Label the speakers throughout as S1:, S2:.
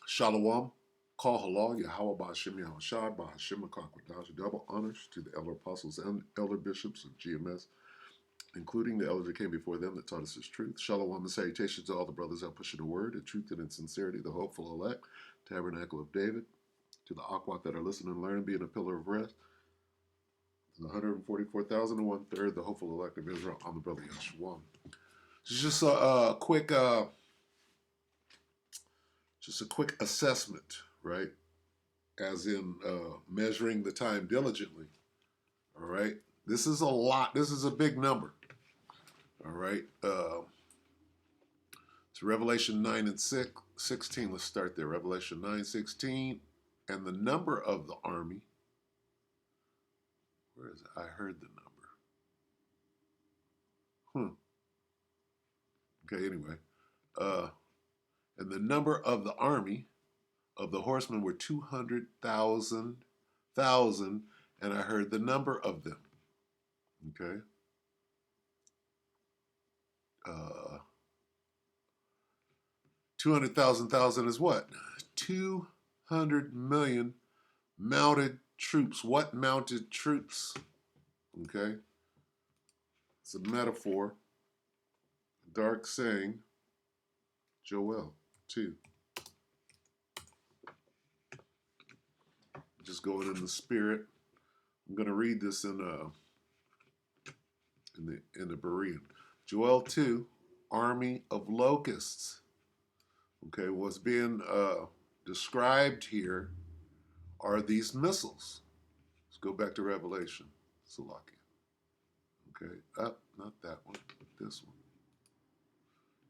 S1: Shalom, Kal Halal, Yahweh Ba'Hashem Yahushai, Ba'Hashem Akakwadash. Double honors to the elder apostles and elder bishops of GMS, including the elders that came before them that taught us His truth. Shalom and salutations to all the brothers out pushing the word, in truth and in sincerity, the hopeful elect, Tabernacle of David, to the Akwat that are listening and learning, being a pillar of rest, the 144,000 and one third, the hopeful elect of Israel. I'm the brother Yeshua. Just a quick assessment, right? As in measuring the time diligently. All right. This is a lot. This is a big number. All right. It's Revelation 9 and 16. Let's start there. Revelation 9:16. And the number of the army. Where is it? I heard the number. Okay, anyway. And the number of the army of the horsemen were 200,000, and I heard the number of them. Okay. 200,000 is what? 200 million mounted troops. What mounted troops? Okay. It's a metaphor. Dark saying. Joel 2. Just going in the spirit. I'm going to read this in the Berean. Joel 2, army of locusts. Okay, what's being described here are these missiles. Let's go back to Revelation. Salakia. Okay, not that one, this one.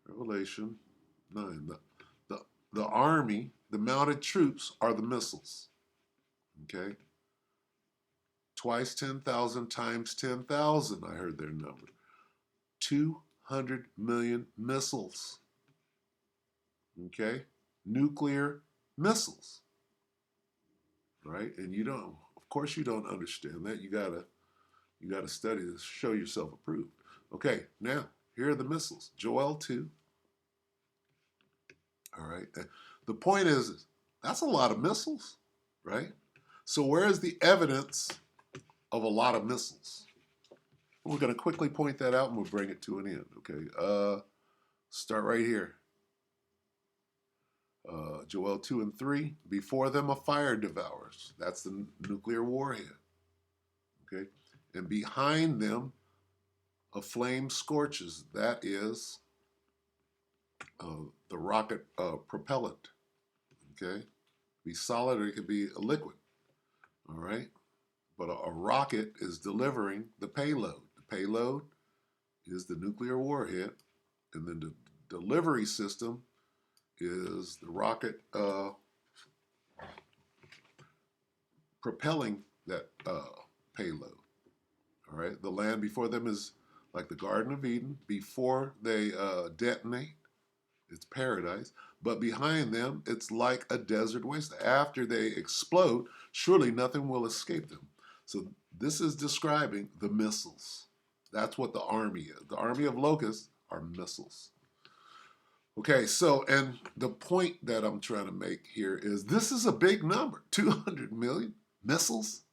S1: Revelation 9. The army, the mounted troops are the missiles. Okay? Twice 10,000 times 10,000, I heard their number. 200 million missiles. Okay? Nuclear missiles. Right? And you don't, of course you don't understand that. You gotta study this, show yourself approved. Okay, now, here are the missiles. Joel 2. All right. The point is, that's a lot of missiles, right? So where is the evidence of a lot of missiles? We're going to quickly point that out and we'll bring it to an end, okay? Start right here. Joel 2 and 3. Before them a fire devours. That's the nuclear warhead, okay? And behind them a flame scorches. That is the rocket propellant, okay? Be solid or it could be a liquid, all right? But a rocket is delivering the payload. The payload is the nuclear warhead, and then the delivery system is the rocket propelling that payload, all right? The land before them is like the Garden of Eden. Before they detonate, it's paradise, but behind them, it's like a desert waste. After they explode, surely nothing will escape them. So this is describing the missiles. That's what the army is. The army of locusts are missiles. Okay, so, and the point that I'm trying to make here is this is a big number, 200 million missiles.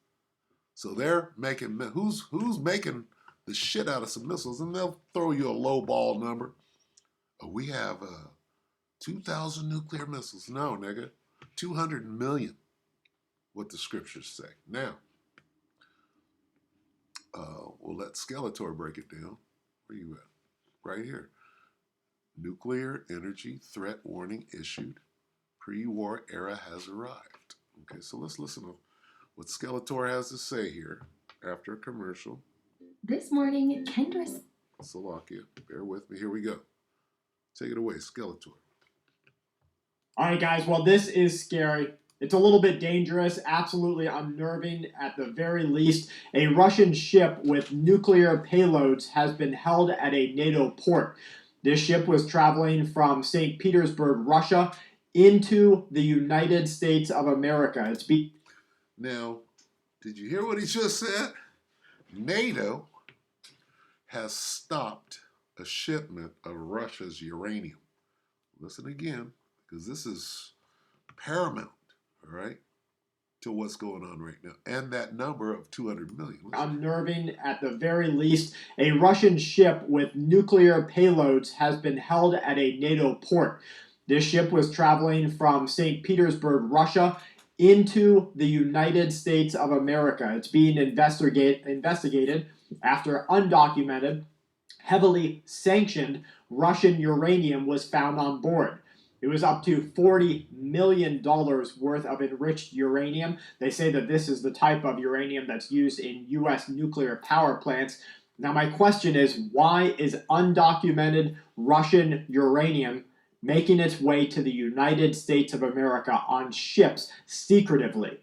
S1: So they're making, who's making the shit out of some missiles, and they'll throw you a low ball number. We have 2,000 nuclear missiles. No, nigga. 200 million, what the scriptures say. Now, we'll let Skeletor break it down. Where you at? Right here. Nuclear energy threat warning issued. Pre-war era has arrived. Okay, so let's listen to what Skeletor has to say here after a commercial.
S2: This morning, Kendra's...
S1: Salakia, bear with me. Here we go. Take it away, Skeletor.
S3: All right, guys. Well, this is scary. It's a little bit dangerous, absolutely unnerving at the very least. A Russian ship with nuclear payloads has been held at a NATO port. This ship was traveling from St. Petersburg, Russia, into the United States of America.
S1: Now, did you hear what he just said? NATO has stopped a shipment of Russia's uranium. Listen again, because this is paramount, all right, to what's going on right now. And that number of 200 million.
S3: Unnerving at the very least. A Russian ship with nuclear payloads has been held at a NATO port. This ship was traveling from St. Petersburg, Russia, into the United States of America. It's being investigated after undocumented, heavily sanctioned Russian uranium was found on board. It was up to $40 million worth of enriched uranium. They say that this is the type of uranium that's used in U.S. nuclear power plants. Now, my question is, why is undocumented Russian uranium making its way to the United States of America on ships secretively?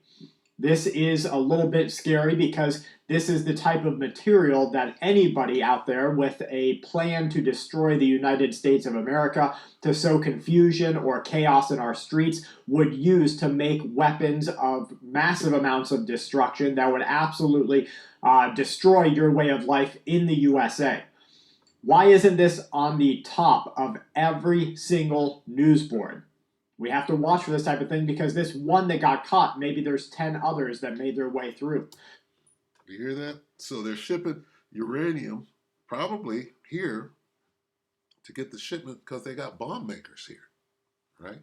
S3: This is a little bit scary because this is the type of material that anybody out there with a plan to destroy the United States of America, to sow confusion or chaos in our streets, would use to make weapons of massive amounts of destruction that would absolutely destroy your way of life in the USA. Why isn't this on the top of every single news board? We have to watch for this type of thing because this one that got caught, maybe there's 10 others that made their way through.
S1: You hear that? So they're shipping uranium probably here to get the shipment because they got bomb makers here, right?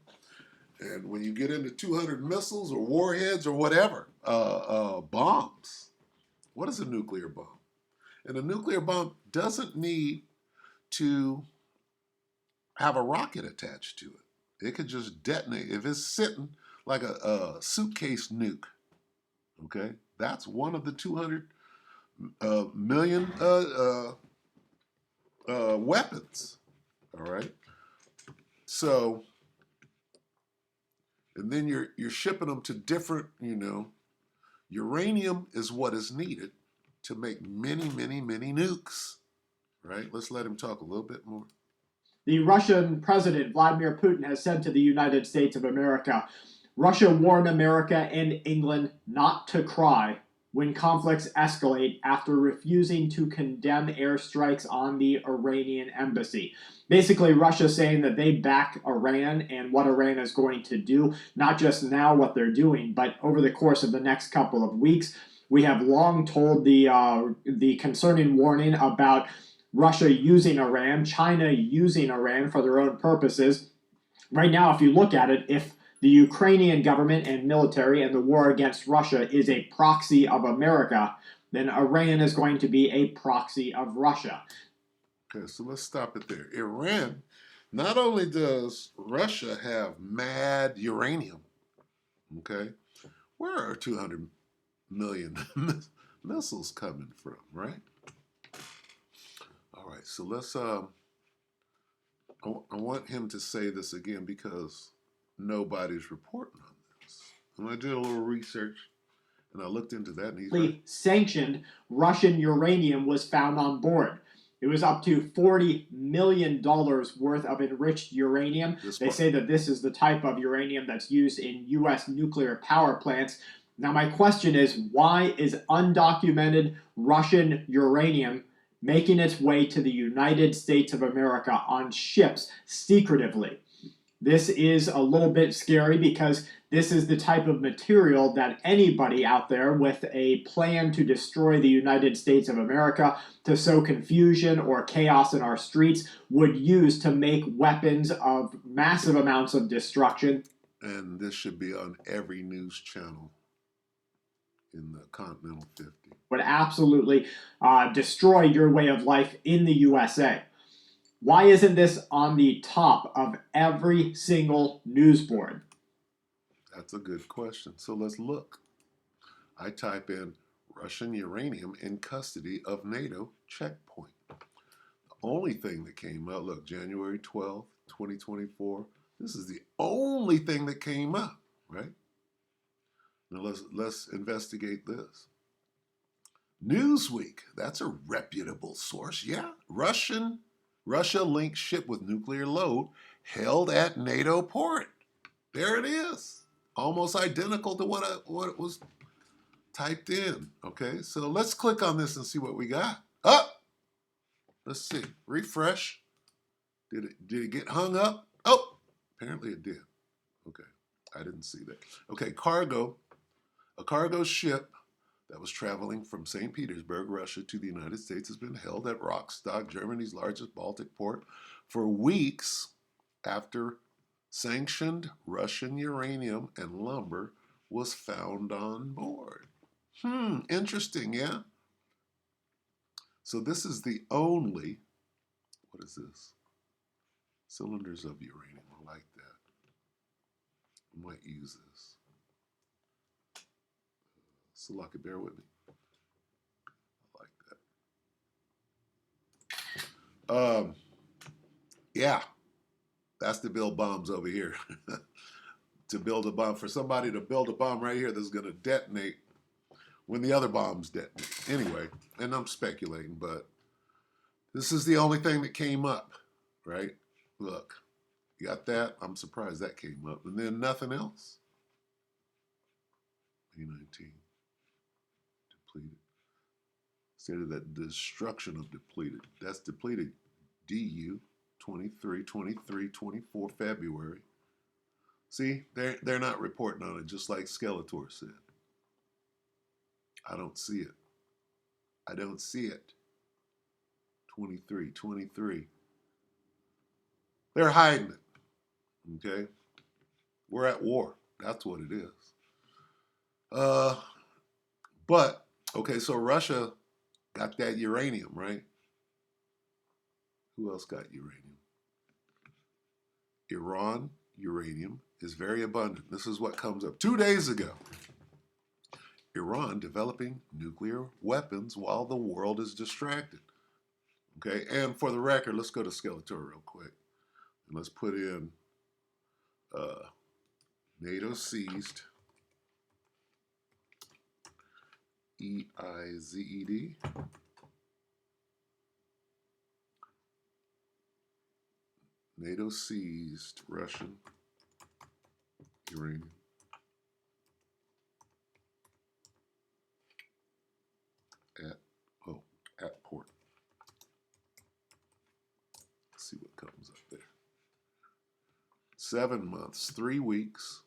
S1: And when you get into 200 missiles or warheads or whatever, bombs, what is a nuclear bomb? And a nuclear bomb doesn't need to have a rocket attached to it. It could just detonate. If it's sitting like a suitcase nuke, okay, that's one of the 200 million weapons, all right? So, and then you're shipping them to different, uranium is what is needed to make many, many, many nukes, right? Let's let him talk a little bit more.
S3: The Russian president, Vladimir Putin, has said to the United States of America, Russia warned America and England not to cry when conflicts escalate after refusing to condemn airstrikes on the Iranian embassy. Basically, Russia saying that they back Iran and what Iran is going to do, not just now what they're doing, but over the course of the next couple of weeks. We have long told the concerning warning about Russia using Iran, China using Iran for their own purposes. Right now, if you look at it, if the Ukrainian government and military and the war against Russia is a proxy of America, then Iran is going to be a proxy of Russia.
S1: Okay, so let's stop it there. Iran, not only does Russia have mad uranium, okay, where are 200 million missiles coming from, right? All right, so let's, I want him to say this again because nobody's reporting on this. And I did a little research and I looked into that. And he's right.
S3: Sanctioned Russian uranium was found on board. It was up to $40 million worth of enriched uranium. They say that this is the type of uranium that's used in U.S. nuclear power plants. Now, my question is, why is undocumented Russian uranium making its way to the United States of America on ships secretively? This is a little bit scary because this is the type of material that anybody out there with a plan to destroy the United States of America, to sow confusion or chaos in our streets, would use to make weapons of massive amounts of destruction.
S1: And this should be on every news channel in the Continental 50.
S3: Would absolutely destroy your way of life in the USA. Why isn't this on the top of every single news board?
S1: That's a good question. So let's look. I type in Russian uranium in custody of NATO checkpoint. The only thing that came up, look, January 12th, 2024. This is the only thing that came up, right? Now let's investigate this. Newsweek, that's a reputable source. Yeah, Russia-linked ship with nuclear load held at NATO port. There it is. Almost identical to what it was typed in. Okay, so let's click on this and see what we got. Let's see. Refresh. Did it get hung up? Oh, apparently it did. Okay. I didn't see that. Okay, cargo. A cargo ship that was traveling from St. Petersburg, Russia, to the United States has been held at Rostock, Germany's largest Baltic port, for weeks after sanctioned Russian uranium and lumber was found on board. Interesting, yeah? So this is the only, what is this? Cylinders of uranium. I like that. I might use this. So lucky, bear with me. I like that. Yeah, that's to build bombs over here. To build a bomb, for somebody to build a bomb right here that's going to detonate when the other bombs detonate. Anyway, and I'm speculating, but this is the only thing that came up, right? Look, you got that? I'm surprised that came up. And then nothing else. A19, depleted. Stated that destruction of depleted. That's depleted DU 23, 23, 24 February. See, they're not reporting on it, just like Skeletor said. I don't see it. I don't see it. 23, 23. They're hiding it. Okay? We're at war. That's what it is. But, okay, so Russia got that uranium, right? Who else got uranium? Iran, uranium is very abundant. This is what comes up 2 days ago. Iran developing nuclear weapons while the world is distracted. Okay, and for the record, let's go to Skeletor real quick. And let's put in NATO seized EIZED. NATO seized Russian uranium at port. Let's see what comes up there. 7 months, 3 weeks,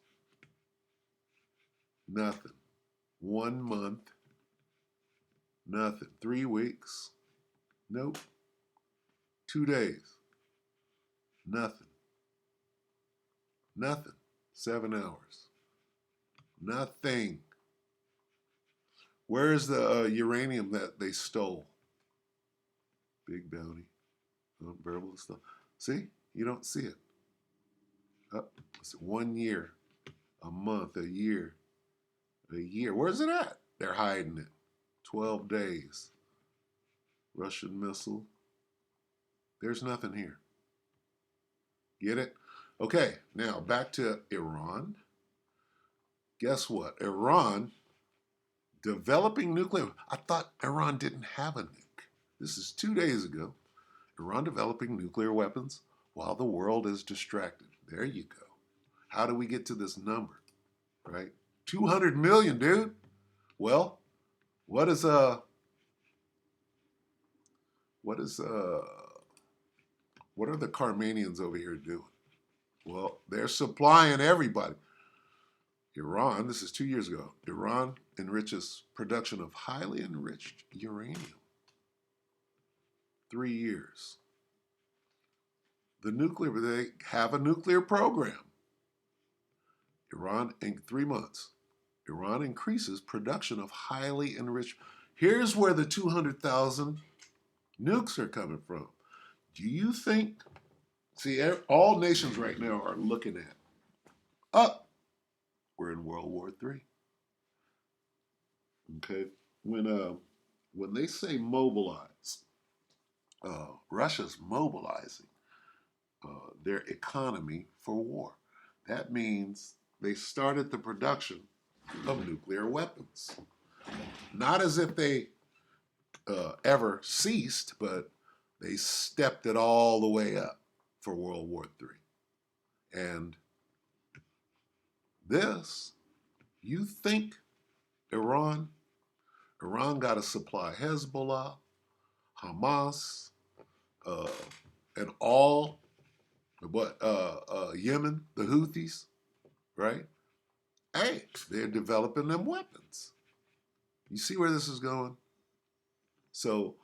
S1: nothing. 1 month, nothing. 3 weeks, nope. 2 days, nothing. Nothing. 7 hours, nothing. Where's the uranium that they stole? Big bounty, unbearable stuff. See, you don't see it. It's 1 year, a month, a year. Where's it at? They're hiding it. 12 days. Russian missile. There's nothing here. Get it? Okay, now back to Iran. Guess what? Iran developing nuclear. I thought Iran didn't have a nuke. This is 2 days ago. Iran developing nuclear weapons while the world is distracted. There you go. How do we get to this number? Right? 200 million, dude. Well, what are the Carmanians over here doing? Well, they're supplying everybody. Iran, this is 2 years ago. Iran enriches production of highly enriched uranium. 3 years. They have a nuclear program. Iran, in 3 months, Iran increases production of highly enriched. Here's where the 200,000 nukes are coming from. Do you think, see, all nations right now are looking at, we're in World War III. Okay? When they say mobilize, Russia's mobilizing their economy for war. That means they started the production of nuclear weapons. Not as if they ever ceased, but they stepped it all the way up for World War III. And this, you think Iran got to supply Hezbollah, Hamas, and all, Yemen, the Houthis, right? hey, they're developing them weapons. You see where this is going? So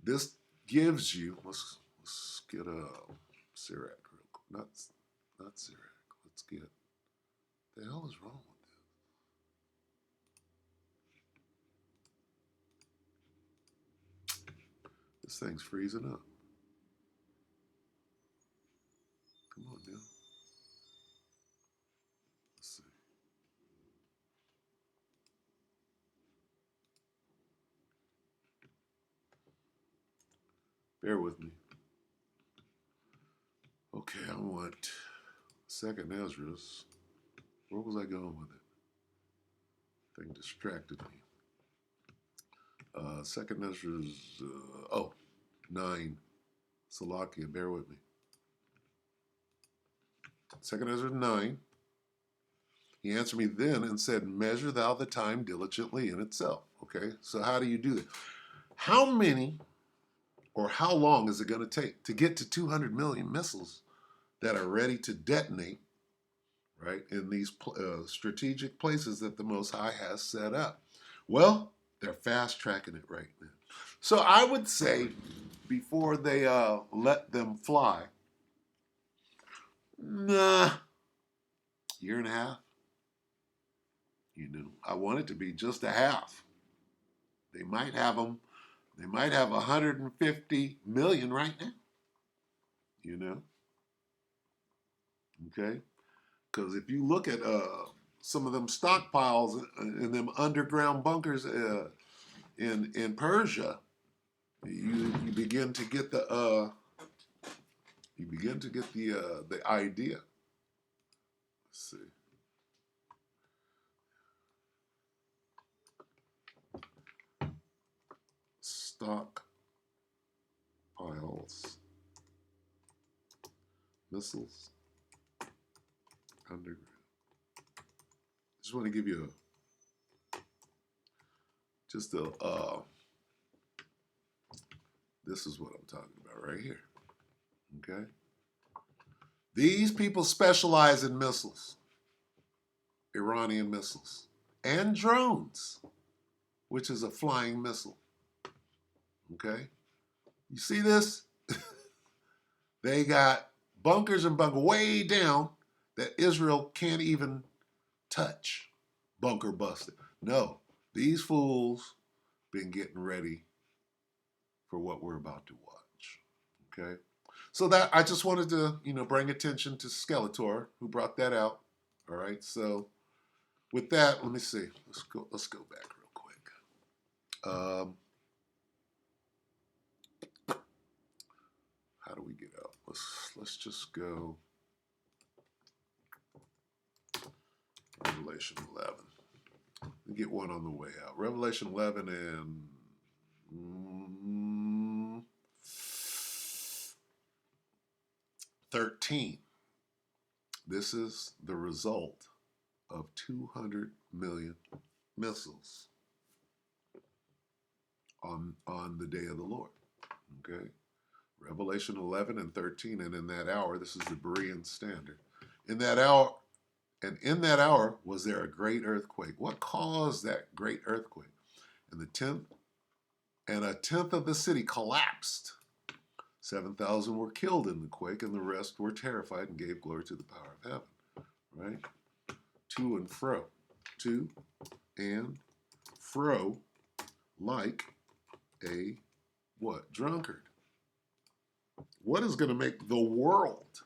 S1: this gives you, let's get a Sirac real quick. Not Sirac. Let's get, the hell is wrong with this? This thing's freezing up. Come on, now. Let's see. Bear with me. Okay, I want Second Ezra's. Where was I going with it? Thing distracted me. Second Ezra's, 9. Salakia, bear with me. Second Ezra 9. He answered me then and said, measure thou the time diligently in itself. Okay, so how do you do that? How many or how long is it going to take to get to 200 million missiles that are ready to detonate, right, in these strategic places that the Most High has set up? Well, they're fast tracking it right now. So I would say before they let them fly, year and a half. You know, I want it to be just a half. They might have them. They might have 150 million right now. You know, okay. Because if you look at some of them stockpiles in them underground bunkers in Persia, you begin to get the the idea. Let's see. Stockpiles, missiles, underground. Just want to give you this is what I'm talking about right here. Okay. These people specialize in missiles, Iranian missiles, and drones, which is a flying missile. Okay. You see this? They got bunkers and bunkers way down that Israel can't even touch. Bunker busted. No, these fools been getting ready for what we're about to watch. Okay. So that I just wanted to, bring attention to Skeletor, who brought that out. All right. So with that, let me see. Let's go back real quick. How do we get out? Let's just go Revelation 11. We get one on the way out. Revelation 11 and 13. This is the result of 200 million missiles on the day of the Lord. Okay? Revelation 11 and 13, and in that hour, this is the Berean standard. In that hour was there a great earthquake. What caused that great earthquake? And a tenth of the city collapsed. 7,000 were killed in the quake, and the rest were terrified and gave glory to the power of heaven. Right? To and fro. To and fro, like a what? Drunkard. What is going to make the world,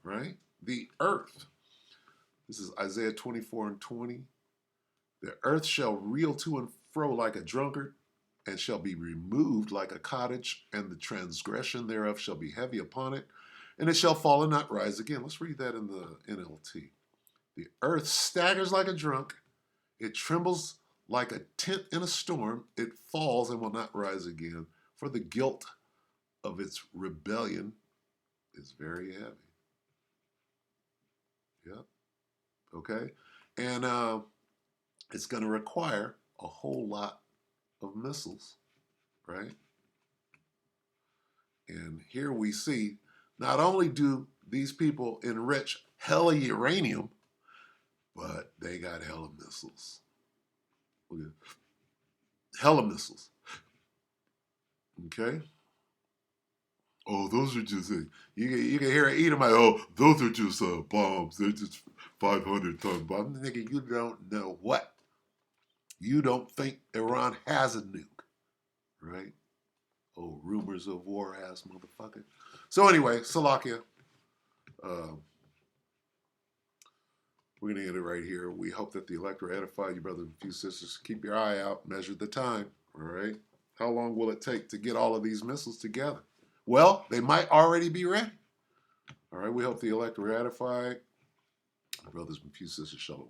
S1: right? The earth. This is Isaiah 24 and 20. The earth shall reel to and fro like a drunkard, and shall be removed like a cottage, and the transgression thereof shall be heavy upon it, and it shall fall and not rise again. Let's read that in the NLT. The earth staggers like a drunk, it trembles like a tent in a storm, it falls and will not rise again, for the guilt of its rebellion is very heavy. Yep. Okay. And it's going to require a whole lot of missiles, right? And here we see not only do these people enrich hella uranium, but they got hella missiles. Okay. Hella missiles. Okay? Oh, those are just, you can hear Edomite, oh, those are just bombs. They're just 500-ton bombs. Nigga, you don't know what. You don't think Iran has a nuke, right? Oh, rumors of war ass motherfucker. So anyway, Salakia. We're going to end it right here. We hope that the elect are edified, you brothers and few sisters. Keep your eye out. Measure the time, all right? How long will it take to get all of these missiles together? Well, they might already be ready. All right, we hope the elect are edified. Brothers and few sisters, shalom.